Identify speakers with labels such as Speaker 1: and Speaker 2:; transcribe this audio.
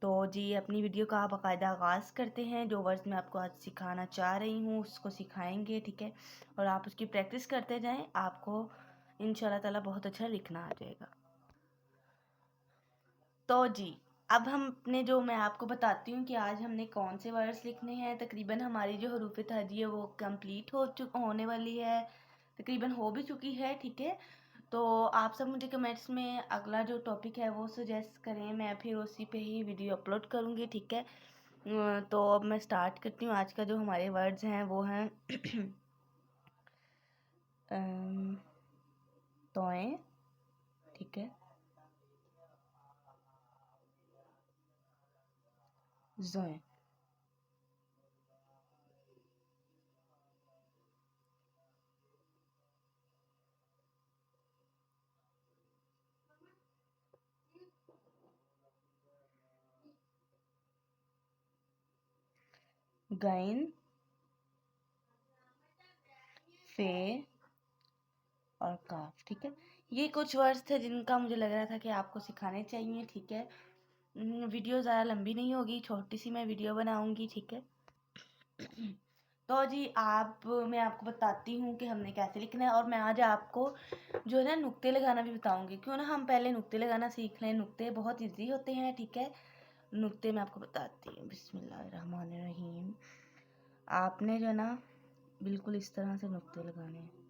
Speaker 1: तो जी अपनी वीडियो का बाकायदा आगाज़ करते हैं। जो वर्ड्स मैं आपको आज सिखाना चाह रही हूँ उसको सिखाएंगे, ठीक है। और आप उसकी प्रैक्टिस करते जाएं, आपको इंशाल्लाह ताला बहुत अच्छा लिखना आ जाएगा। तो जी अब हम अपने जो मैं आपको बताती हूँ कि आज हमने कौन से वर्ड्स लिखने हैं। तकरीबन हमारी जो हरूफ तहजी है वो कंप्लीट होने वाली है, तकरीबन हो भी चुकी है, ठीक है। तो आप सब मुझे कमेंट्स में अगला जो टॉपिक है वो सजेस्ट करें, मैं फिर उसी पे ही वीडियो अपलोड करूँगी, ठीक है। तो अब मैं स्टार्ट करती हूँ। आज का जो हमारे वर्ड्स हैं वो हैं तोए, ठीक है, जोए, गैन, फे और काफ, ठीक है। ये कुछ वर्ड्स थे जिनका मुझे लग रहा था कि आपको सिखाने चाहिए, ठीक है। वीडियो ज़्यादा लंबी नहीं होगी, छोटी सी मैं वीडियो बनाऊंगी, ठीक है। तो जी मैं आपको बताती हूँ कि हमने कैसे लिखना है। और मैं आज आपको जो है ना नुक्ते लगाना भी बताऊंगी। क्यों ना हम पहले नुक्ते लगाना सीख लें, नुक्ते बहुत इजी होते हैं, ठीक है। नुक्ते मैं आपको बताती हूँ। बिस्मिल्लाहिर्रहमानिर्रहीम। आपने जो है ना बिल्कुल इस तरह से नुक्ते लगाने हैं।